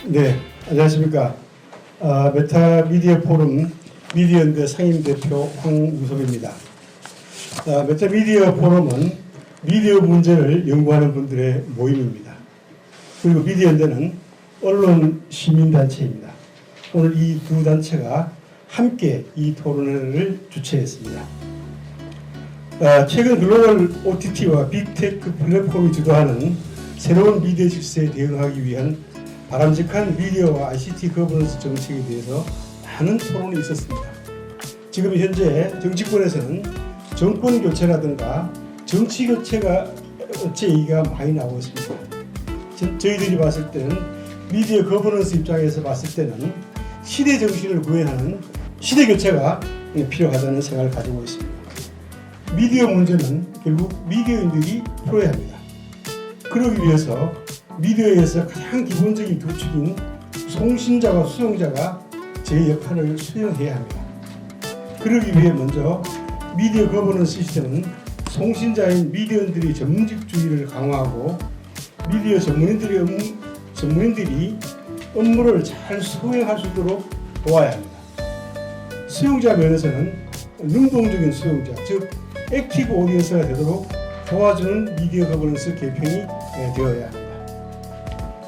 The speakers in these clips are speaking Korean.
네, 안녕하십니까. 메타미디어 포럼 미디어연대 상임대표 황우섭입니다. 메타미디어 포럼은 미디어 문제를 연구하는 분들의 모임입니다. 그리고 미디어연대는 언론 시민단체입니다. 오늘 이 두 단체가 함께 이 토론회를 주최했습니다. 최근 글로벌 OTT와 빅테크 플랫폼이 주도하는 새로운 미디어 질서에 대응하기 위한 바람직한 미디어와 ICT 거버넌스 정책에 대해서 많은 토론이 있었습니다. 지금 현재 정치권에서는 정권 교체라든가 정치 교체가 어째 얘기가 많이 나오고 있습니다. 저희들이 봤을 때는 미디어 거버넌스 입장에서 봤을 때는 시대 정신을 구현하는 시대 교체가 필요하다는 생각을 가지고 있습니다. 미디어 문제는 결국 미디어인들이 풀어야 합니다. 그러기 위해서 미디어에서 가장 기본적인 두 축인 송신자와 수용자가 제 역할을 수행해야 합니다. 그러기 위해 먼저 미디어 거버넌스 시스템은 송신자인 미디어인들의 전문직주의를 강화하고 미디어 전문인들이 업무를 잘 수행할 수 있도록 도와야 합니다. 수용자 면에서는 능동적인 수용자, 즉 액티브 오디언스가 되도록 도와주는 미디어 거버넌스 개편이 되어야 합니다.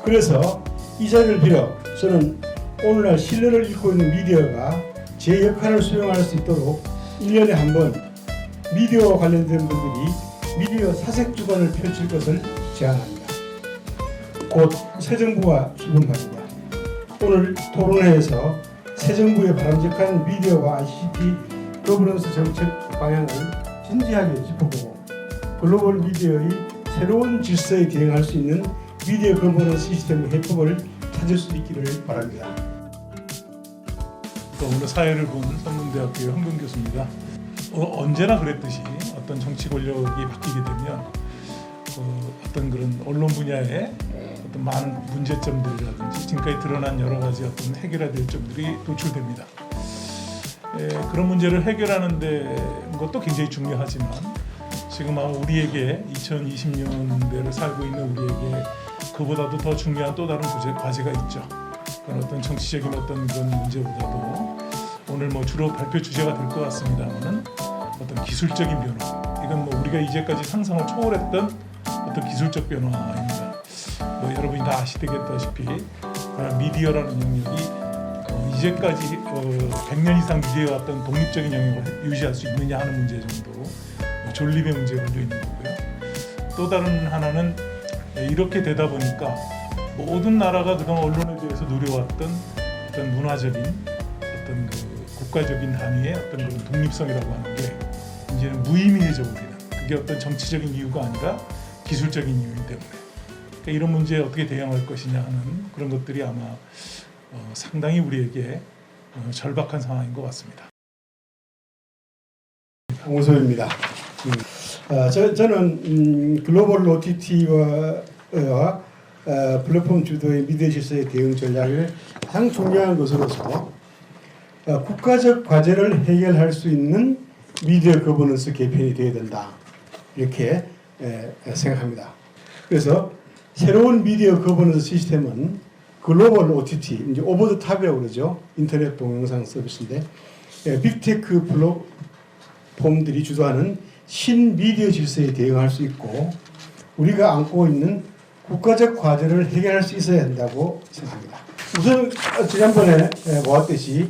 그래서 이 자리를 빌어 저는 오늘날 신뢰를 잃고 있는 미디어가 제 역할을 수행할 수 있도록 1년에 한 번 미디어와 관련된 분들이 미디어 사색 주간을 펼칠 것을 제안합니다. 곧 새 정부가 출범합니다. 오늘 토론회에서 새 정부의 바람직한 미디어와 ICT 거버넌스 정책 방향을 진지하게 짚어보고 글로벌 미디어의 새로운 질서에 대응할 수 있는 미디어 거버넌스 시스템의 해법을 찾을 수 있기를 바랍니다. 오늘 사회를 본 성문대학교의 황금 교수입니다. 언제나 그랬듯이 어떤 정치 권력이 바뀌게 되면 어떤 그런 언론 분야의 어떤 많은 문제점들이라든지 지금까지 드러난 여러 가지 어떤 해결해야 될 점들이 도출됩니다. 그런 문제를 해결하는 것도 굉장히 중요하지만 지금 아마 우리에게 2020년대를 살고 있는 우리에게 그보다도 더 중요한 또 다른 과제가 있죠. 그런 어떤 정치적인 어떤 그런 문제보다도 오늘 주로 발표 주제가 될 것 같습니다만은 어떤 기술적인 변화. 이건 우리가 이제까지 상상을 초월했던 어떤 기술적 변화입니다. 여러분이 다 아시다시피 미디어라는 영역이 이제까지 100년 이상 유지해왔던 독립적인 영역을 유지할 수 있느냐 하는 문제 정도로 존립의 문제가 걸려 있는 거고요. 또 다른 하나는 이렇게 되다 보니까 모든 나라가 그동안 언론에 대해서 누려왔던 어떤 문화적인 어떤 국가적인 단위의 어떤 그런 독립성이라고 하는 게 이제는 무의미해져 버리는 그게 어떤 정치적인 이유가 아니라 기술적인 이유이기 때문에 그러니까 이런 문제에 어떻게 대응할 것이냐 하는 그런 것들이 아마 상당히 우리에게 절박한 상황인 것 같습니다. 황우섭입니다. 저는 글로벌 OTT와 플랫폼 주도의 미디어 질서의 대응 전략을 가장 중요한 것으로서 국가적 과제를 해결할 수 있는 미디어 거버넌스 개편이 되어야 된다. 이렇게 생각합니다. 그래서 새로운 미디어 거버넌스 시스템은 글로벌 OTT, 이제 오버 더 탑이라고 그러죠. 인터넷 동영상 서비스인데 빅테크 플랫폼들이 주도하는 신미디어 질서에 대응할 수 있고 우리가 안고 있는 국가적 과제를 해결할 수 있어야 한다고 생각합니다. 우선 지난번에 보았듯이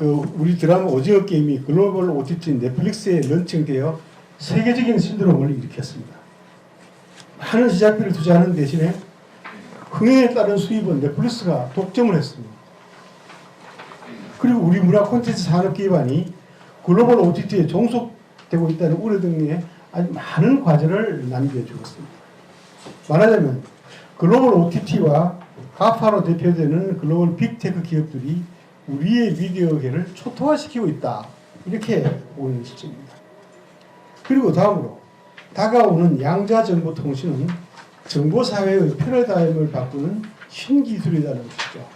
우리 드라마 오징어 게임이 글로벌 OTT 넷플릭스에 런칭되어 세계적인 신드롬을 일으켰습니다. 많은 제작비를 투자하는 대신에 흥행에 따른 수입은 넷플릭스가 독점을 했습니다. 그리고 우리 문화 콘텐츠 산업 기반이 글로벌 OTT에 종속되고 있다는 우려 등에 아주 많은 과제를 남겨주었습니다. 말하자면 글로벌 OTT와 가파로 대표되는 글로벌 빅테크 기업들이 우리의 미디어계를 초토화시키고 있다. 이렇게 보이는 실정입니다. 그리고 다음으로 다가오는 양자정보통신은 정보사회의 패러다임을 바꾸는 신기술이라는 것이죠.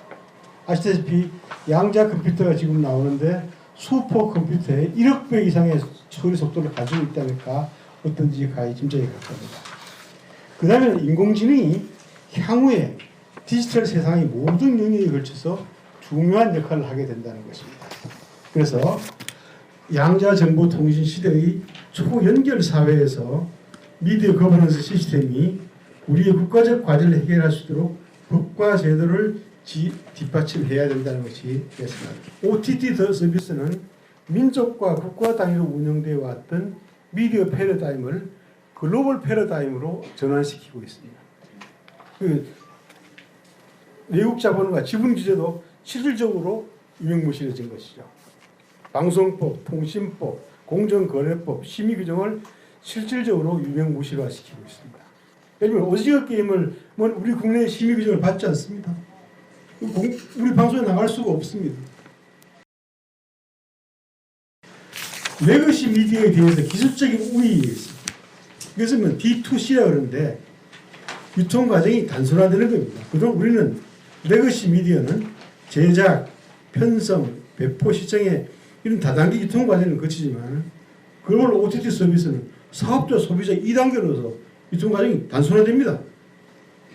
아시다시피 양자 컴퓨터가 지금 나오는데 슈퍼 컴퓨터에 1억 배 이상의 처리 속도를 가지고 있다니까 어떤지 가히 짐작이 가깝습니다. 그 다음에 인공지능이 향후에 디지털 세상의 모든 영역에 걸쳐서 중요한 역할을 하게 된다는 것입니다. 그래서 양자 정보 통신 시대의 초연결 사회에서 미디어 거버넌스 시스템이 우리의 국가적 과제를 해결할 수 있도록 법과 제도를 뒷받침해야 된다는 것이 되겠습니다. OTT 더 서비스는 민족과 국가 단위로 운영되어 왔던 미디어 패러다임을 글로벌 패러다임으로 전환시키고 있습니다. 외국 자본과 지분 규제도 실질적으로 유명무실해진 것이죠. 방송법, 통신법, 공정거래법, 심의 규정을 실질적으로 유명무실화시키고 있습니다. 예를 들면 오징어 게임을 우리 국내 심의 규정을 받지 않습니다. 우리 방송에 나갈 수가 없습니다. 레거시 미디어에 대해서 기술적인 우위에 있습니다. 그래서 D2C라 그러는데 유통 과정이 단순화되는 겁니다. 그동안 우리는 레거시 미디어는 제작, 편성, 배포, 시청에 이런 다단계 유통 과정을 거치지만 글로벌 OTT 서비스는 사업자, 소비자 2단계로서 유통 과정이 단순화됩니다.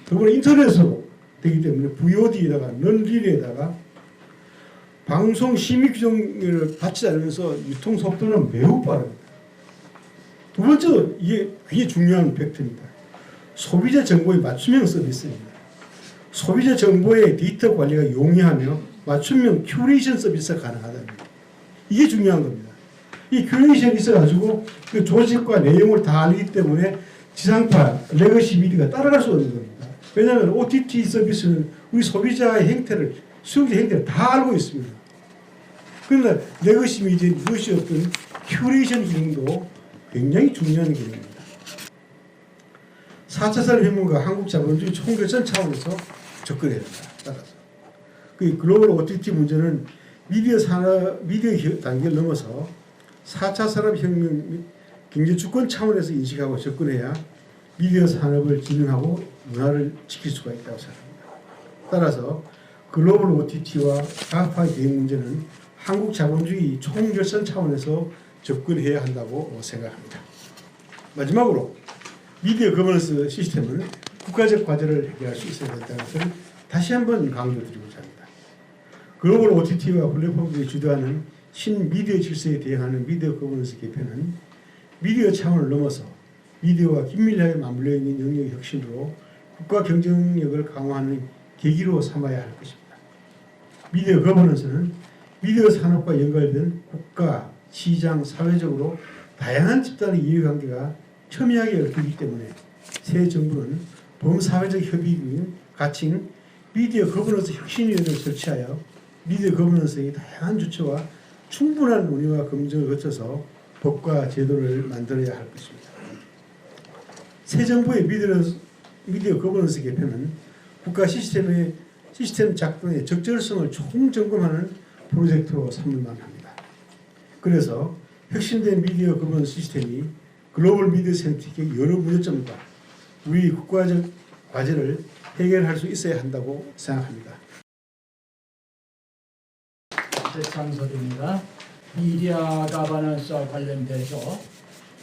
그리고 인터넷으로 되기 때문에 VOD에다가 넌릴에다가 방송 심의 규정을 받지 않으면서 유통 속도는 매우 빠릅니다. 두 번째로 이게 굉장히 중요한 팩트입니다. 소비자 정보의 맞춤형 서비스입니다. 소비자 정보의 데이터 관리가 용이하며 맞춤형 큐레이션 서비스가 가능하답니다. 이게 중요한 겁니다. 이 큐레이션이 있어가지고 그 조직과 내용을 다 알기 때문에 지상파, 레거시 미디어가 따라갈 수 없는 겁니다. 왜냐하면 OTT 서비스는 우리 소비자의 행태를, 수용자 행태를 다 알고 있습니다. 그런데 레거시 미디어는 이것이 어떤 큐레이션 기능도 굉장히 중요한 기능입니다. 4차 산업혁명과 한국 자본주의 총결선 차원에서 접근해야 된다. 따라서. 그 글로벌 OTT 문제는 미디어 단계를 넘어서 4차 산업혁명 및 경제주권 차원에서 인식하고 접근해야 미디어 산업을 진흥하고 문화를 지킬 수가 있다고 생각합니다. 따라서 글로벌 OTT와 가파의 대응 문제는 한국 자본주의 총결선 차원에서 접근해야 한다고 생각합니다. 마지막으로 미디어 거버넌스 시스템은 국가적 과제를 해결할 수 있어야 된다는 것을 다시 한번 강조드리고자 합니다. 글로벌 OTT와 플랫폼들이 주도하는 신미디어 질서에 대응하는 미디어 거버넌스 개편은 미디어 차원을 넘어서 미디어와 긴밀하게 맞물려 있는 영역의 혁신으로 국가 경쟁력을 강화하는 계기로 삼아야 할 것입니다. 미디어 거버넌스는 미디어 산업과 연관된 국가, 시장, 사회적으로 다양한 집단의 이해관계가 첨예하게 얽히기 때문에 새 정부는 범사회적 협의인 가칭 미디어 거버넌스 혁신위원회를 설치하여 미디어 거버넌스의 다양한 주체와 충분한 논의와 검증을 거쳐서 법과 제도를 만들어야 할 것입니다. 새 정부의 미디어 거버넌스 개편은 국가 시스템 작동의 적절성을 총점검하는 프로젝트로 삼을만 합니다. 그래서 혁신된 미디어 거버넌스 시스템이 글로벌 미디어 생태계의 여러 문제점과 우리 국가적 과제를 해결할 수 있어야 한다고 생각합니다. 장설입니다. 미디어 가버넌스와 관련돼서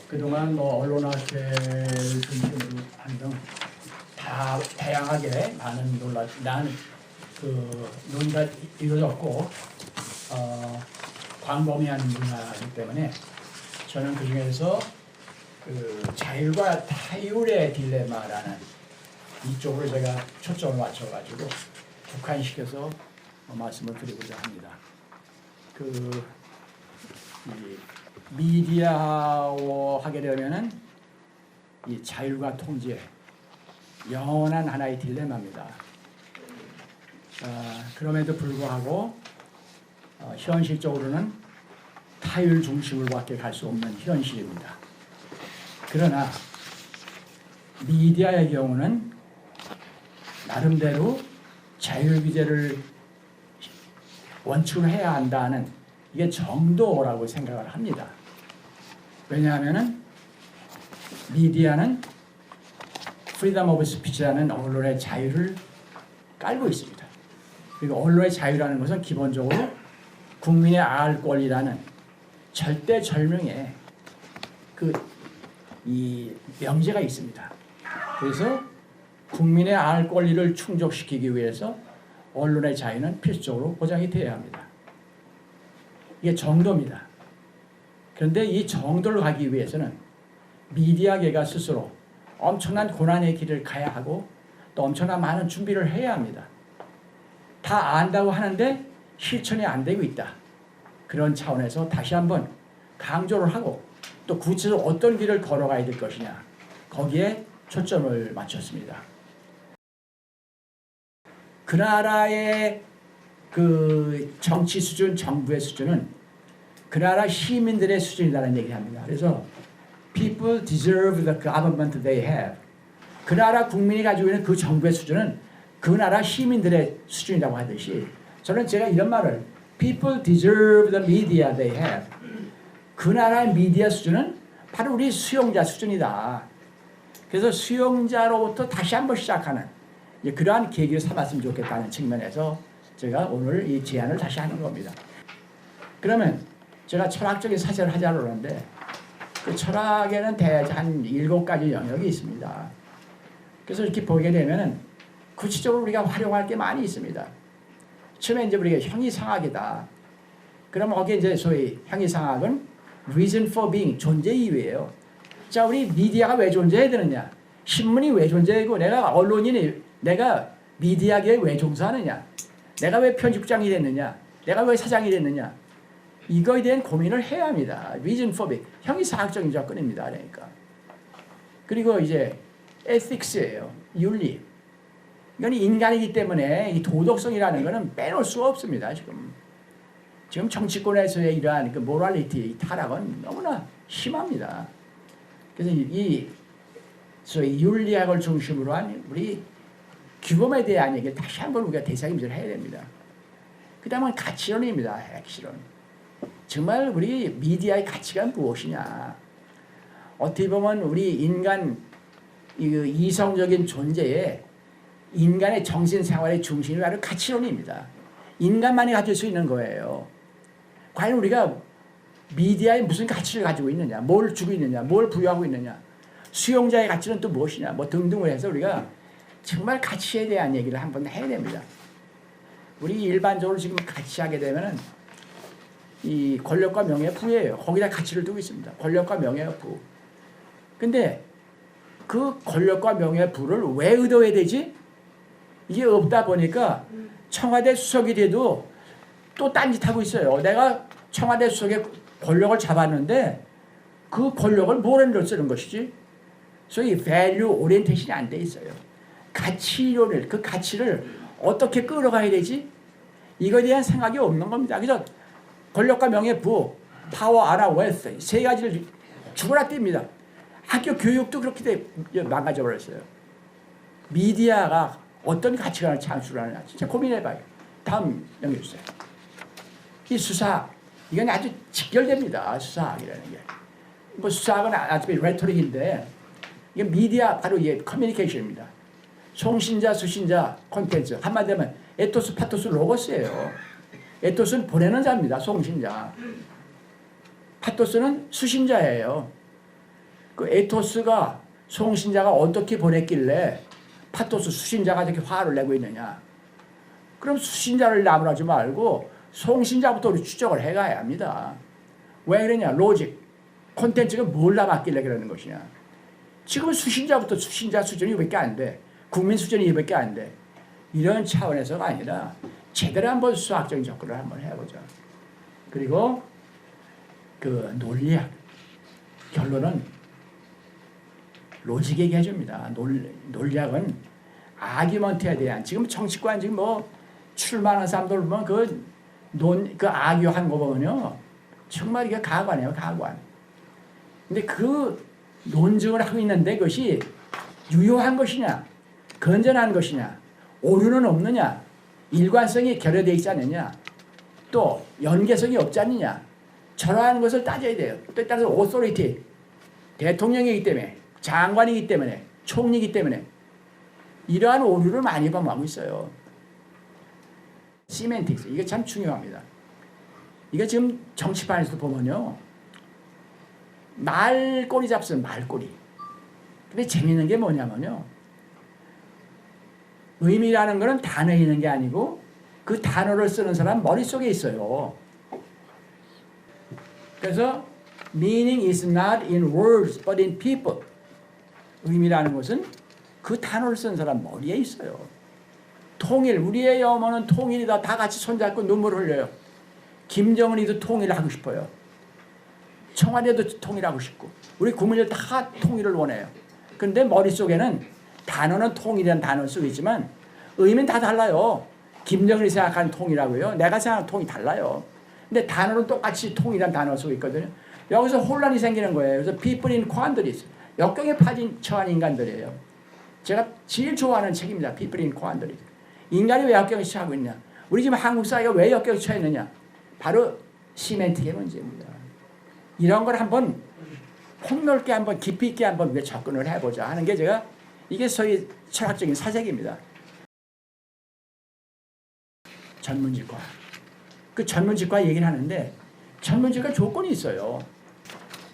그동안 언론학회를 중심으로 한등 다 다양하게 많은 논의가 이루어졌고 광범위한 분야이기 때문에 저는 그 중에서 그 자율과 타율의 딜레마라는 이쪽으로 제가 초점을 맞춰가지고 국한시켜서 말씀을 드리고자 합니다. 이 미디어 하게 되면은 이 자율과 통제 영원한 하나의 딜레마입니다. 그럼에도 불구하고 현실적으로는 타율 중심으로밖에 갈 수 없는 현실입니다. 그러나 미디어의 경우는 나름대로 자율 규제를 원칙으로 해야 한다는 이게 정도라고 생각을 합니다. 왜냐하면은 미디어는 프리덤 오브 스피치라는 언론의 자유를 깔고 있습니다. 그리고 언론의 자유라는 것은 기본적으로 국민의 알 권리라는 절대절명의 이 명제가 있습니다. 그래서 국민의 알 권리를 충족시키기 위해서 언론의 자유는 필수적으로 보장이 돼야 합니다. 이게 정도입니다. 그런데 이 정도를 가기 위해서는 미디어계가 스스로 엄청난 고난의 길을 가야 하고 또 엄청난 많은 준비를 해야 합니다. 다 안다고 하는데 실천이 안 되고 있다. 그런 차원에서 다시 한번 강조를 하고 또 구체적으로 어떤 길을 걸어가야 될 것이냐 거기에 초점을 맞췄습니다. 그 나라의 그 정치 수준, 정부의 수준은 그 나라 시민들의 수준이라는 얘기를 합니다. 그래서 people deserve the government they have. 그 나라 국민이 가지고 있는 그 정부의 수준은 그 나라 시민들의 수준이라고 하듯이 저는 제가 이런 말을 people deserve the media they have. 그 나라의 미디어 수준은 바로 우리 수용자 수준이다. 그래서 수용자로부터 다시 한번 시작하는 그러한 계기를 삼았으면 좋겠다는 측면에서 제가 오늘 이 제안을 다시 하는 겁니다. 그러면 제가 철학적인 사설을 하자고 그러는데 그 철학에는 대략 한 7가지 영역이 있습니다. 그래서 이렇게 보게 되면은 구체적으로 우리가 활용할 게 많이 있습니다. 처음에 이제 우리가 형이상학이다. 그러면 거기에 이제 소위 형이상학은 reason for being, 존재 이유예요. 자, 우리 미디어가 왜 존재해야 되느냐? 신문이 왜 존재하고 내가 언론인이 내가 미디어계에 왜 종사하느냐? 내가 왜 편집장이 됐느냐? 내가 왜 사장이 됐느냐? 이거에 대한 고민을 해야 합니다. reason for being. 형이상학적인 접근입니다. 그러니까. 그리고 이제 ethics예요. 윤리. 이건 인간이기 때문에 이 도덕성이라는 것은 빼놓을 수가 없습니다. 지금 정치권에서의 이러한 그 모랄리티 타락은 너무나 심합니다. 그래서 이 소위 윤리학을 중심으로 한 우리 규범에 대한 얘기를 다시 한번 우리가 대상임질을 해야 됩니다. 그 다음은 가치론입니다. 핵실론. 정말 우리 미디어의 가치가 무엇이냐. 어떻게 보면 우리 인간 이성적인 존재에 인간의 정신생활의 중심이 바로 가치론입니다. 인간만이 가질 수 있는 거예요. 과연 우리가 미디어에 무슨 가치를 가지고 있느냐, 뭘 주고 있느냐, 뭘 부여하고 있느냐, 수용자의 가치는 또 무엇이냐, 뭐 등등을 해서 우리가 정말 가치에 대한 얘기를 한번 해야 됩니다. 우리 일반적으로 지금 가치하게 되면은 이 권력과 명예 부예요. 거기다 가치를 두고 있습니다. 권력과 명예 부. 근데 그 권력과 명예 부를 왜 의도해야 되지? 이게 없다 보니까 청와대 수석이 돼도 또 딴짓하고 있어요. 내가 청와대 수석의 권력을 잡았는데 그 권력을 뭐로 쓰는 것이지? 소위 value orientation이 안 돼 있어요. 가치론을, 그 가치를 어떻게 끌어가야 되지? 이거에 대한 생각이 없는 겁니다. 그래서 권력과 명예 부, 파워, 아나, 웨alth 세 가지를 죽어라 띱니다. 학교 교육도 그렇게 망가져 버렸어요. 미디어가 어떤 가치관을 창출하느냐 진짜 고민해봐요. 다음 넘겨주세요. 이 수사학 이건 아주 직결됩니다. 수사학이라는 게. 뭐 수사학은 아주 레토릭인데 이게 미디어 바로 이게 커뮤니케이션입니다. 송신자, 수신자, 콘텐츠 한마디로 하면 에토스, 파토스, 로고스예요. 에토스는 보내는 자입니다. 송신자. 파토스는 수신자예요. 그 에토스가 송신자가 어떻게 보냈길래 파토스 수신자가 저렇게 화를 내고 있느냐. 그럼 수신자를 나무라지 말고 송신자부터 우리 추적을 해가야 합니다. 왜 그러냐. 로직. 콘텐츠가 뭘 남았길래 그러는 것이냐. 지금 수신자부터 수신자 수준이 이밖에 안 돼. 국민 수준이 이밖에 안 돼. 이런 차원에서가 아니라 제대로 한번 수학적인 접근을 한번 해보자. 그리고 그 논리학. 결론은 로직 얘기해줍니다. 논리학은 아규먼트에 대한 지금 정치권 지금 뭐 출마하는 사람들 보면 그 아규한 거 보면요 정말 이게 가관이에요. 가관. 근데 그 논증을 하고 있는데 그것이 유효한 것이냐, 건전한 것이냐, 오류는 없느냐, 일관성이 결여되어 있지 않느냐, 또 연계성이 없지 않느냐, 저러한 것을 따져야 돼요. 또 따라서 오소리티 대통령이기 때문에, 장관이기 때문에, 총리이기 때문에 이러한 오류를 많이 범하고 있어요. 시멘틱스 이게 참 중요합니다. 이게 지금 정치판에서 보면요 말꼬리 잡습니다. 말꼬리. 근데 재미있는 게 뭐냐면요 의미라는 것은 단어에 있는 게 아니고 그 단어를 쓰는 사람 머릿속에 있어요. 그래서 meaning is not in words but in people. 의미라는 것은 그 단어를 쓰는 사람 머리에 있어요. 통일, 우리의 염원은 통일이다. 다 같이 손잡고 눈물을 흘려요. 김정은이도 통일하고 싶어요. 청와대도 통일하고 싶고 우리 국민들 다 통일을 원해요. 그런데 머릿속에는 단어는 통일이라는 단어를 쓰고 있지만 의미는 다 달라요. 김정은이 생각하는 통일하고요. 내가 생각하는 통이 달라요. 근데 단어는 똑같이 통일이라는 단어를 쓰고 있거든요. 여기서 혼란이 생기는 거예요. 그래서 people in quandaries. 역경에 빠진 처한 인간들이에요. 제가 제일 좋아하는 책입니다. people in quandaries. 인간이 왜 역경에 처하고 있냐. 우리 지금 한국 사회가 왜 역경에 처해 있느냐. 바로 시멘트의 문제입니다. 이런 걸 한번 폭넓게 한번 깊이 있게 한번 우리가 접근을 해보자 하는 게 제가 이게 소위 철학적인 사색입니다. 전문직과 그 전문직과 얘기를 하는데 전문직과 조건이 있어요.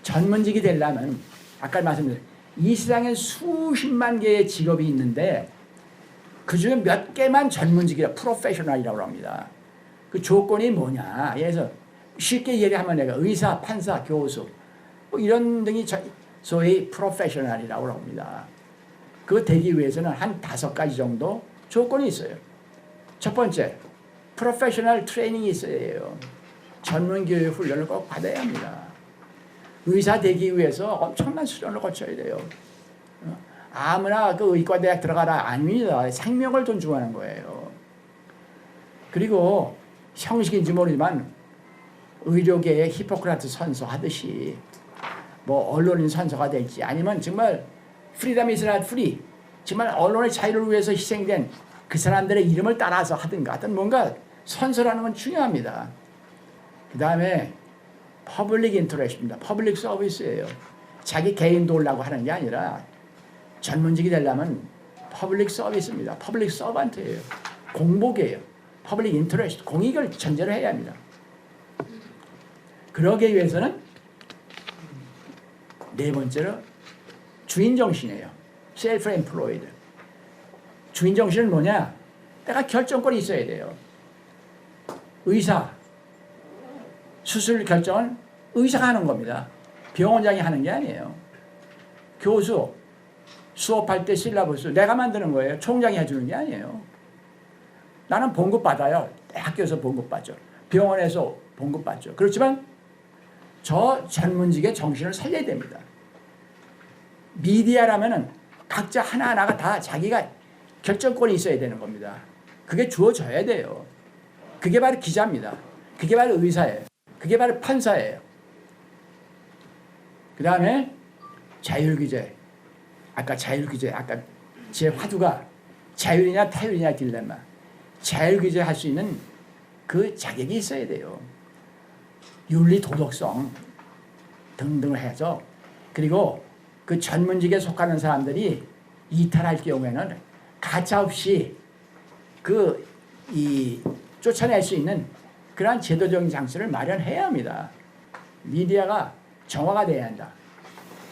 전문직이 되려면 아까 말씀드린 이 세상에 수십만 개의 직업이 있는데 그중에 몇 개만 전문직이라 프로페셔널이라고 합니다. 그 조건이 뭐냐. 그래서 쉽게 얘기하면 내가 의사, 판사, 교수 뭐 이런 등이 소위 프로페셔널이라고 합니다. 그거 되기 위해서는 한 5가지 정도 조건이 있어요. 첫 번째, 프로페셔널 트레이닝이 있어야 해요. 전문 교육 훈련을 꼭 받아야 합니다. 의사 되기 위해서 엄청난 수련을 거쳐야 돼요. 아무나 그 의과대학 들어가라 아닙니다. 생명을 존중하는 거예요. 그리고 형식인지 모르지만 의료계의 히포크라트 선서 하듯이 뭐 언론인 선서가 될지 아니면 정말 freedom is not free 정말 언론의 자유를 위해서 희생된 그 사람들의 이름을 따라서 하든가 하여튼 뭔가 선서라는 건 중요합니다. 그 다음에 퍼블릭 인터레스트입니다. 퍼블릭 서비스예요. 자기 개인 도우려고 하는 게 아니라 전문직이 되려면 퍼블릭 서비스입니다. 퍼블릭 서번트예요. 공복이에요. 퍼블릭 인터레스트 공익을 전제로 해야 합니다. 그러기 위해서는 네 번째로 주인 정신이에요. 셀프 엠플로이드. 주인 정신은 뭐냐? 내가 결정권이 있어야 돼요. 의사 수술 결정은 의사가 하는 겁니다. 병원장이 하는 게 아니에요. 교수 수업할 때 실라버스 내가 만드는 거예요. 총장이 해주는 게 아니에요. 나는 봉급 받아요. 학교에서 봉급 받죠. 병원에서 봉급 받죠. 그렇지만 저 전문직의 정신을 살려야 됩니다. 미디어라면은 각자 하나하나가 다 자기가 결정권이 있어야 되는 겁니다. 그게 주어져야 돼요. 그게 바로 기자입니다. 그게 바로 의사예요. 그게 바로 판사예요. 그 다음에 자율규제. 아까 자율규제, 아까 제 화두가 자율이냐 타율이냐 딜레마. 자율규제 할 수 있는 그 자격이 있어야 돼요. 윤리 도덕성 등등을 해서 그리고 그 전문직에 속하는 사람들이 이탈할 경우에는 가차없이 쫓아낼 수 있는 그러한 제도적인 장치를 마련해야 합니다. 미디어가 정화가 돼야 한다.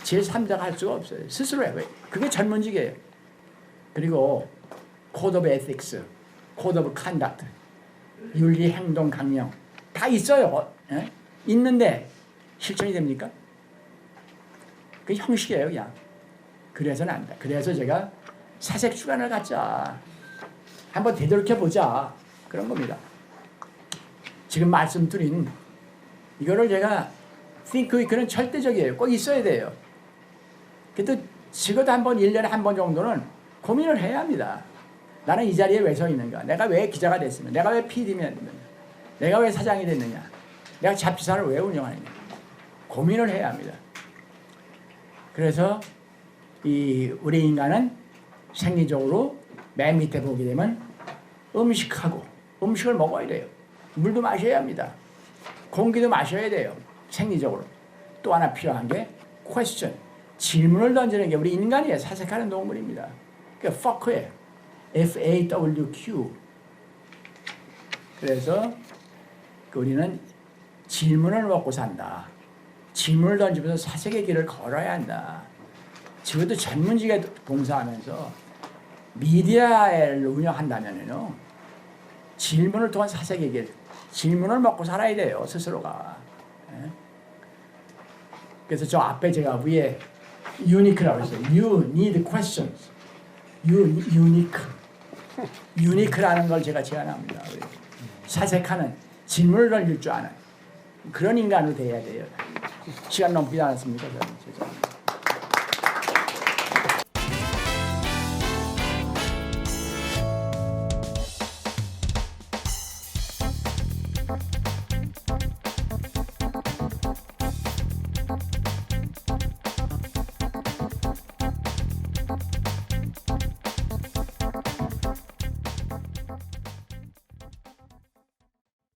제3자가 할 수가 없어요. 스스로 해요. 그게 전문직이에요. 그리고 코드 오브 에틱스, 코드 오브 컨덕트, 윤리 행동 강령 다 있어요. 예? 있는데 실천이 됩니까? 그 형식이에요, 그냥. 그래서는 안 돼. 그래서 제가 사색 주간을 갖자. 한번 되돌이켜 보자. 그런 겁니다. 지금 말씀드린 이거를 제가 think week는 절대적이에요. 꼭 있어야 돼요. 그래도 적어도 한번 1년에 한 번 정도는 고민을 해야 합니다. 나는 이 자리에 왜 서 있는가? 내가 왜 기자가 됐으면? 내가 왜 PD면 됐느냐? 내가 왜 사장이 됐느냐? 내가 잡지사를 왜 운영하느냐? 고민을 해야 합니다. 그래서 우리 인간은 생리적으로 맨 밑에 보게 되면 음식을 먹어야 돼요. 물도 마셔야 합니다. 공기도 마셔야 돼요. 생리적으로. 또 하나 필요한 게 question. 질문을 던지는 게 우리 인간이에요. 사색하는 동물입니다. 그러니까 fuck예요. FAWQ. 그래서 우리는 질문을 먹고 산다. 질문을 던지면서 사색의 길을 걸어야 한다. 적어도 전문직에 봉사하면서 미디어를 운영한다면요 질문을 통한 사색에게 질문을 먹고 살아야 돼요 스스로가. 예? 그래서 저 앞에 제가 위에 unique라고 했어요. You need questions. You unique. unique라는 걸 제가 제안합니다. 사색하는 질문을 던질 줄 아는 그런 인간으로 돼야 돼요. 시간 넘기지 않았습니까? 저는 죄송합니다.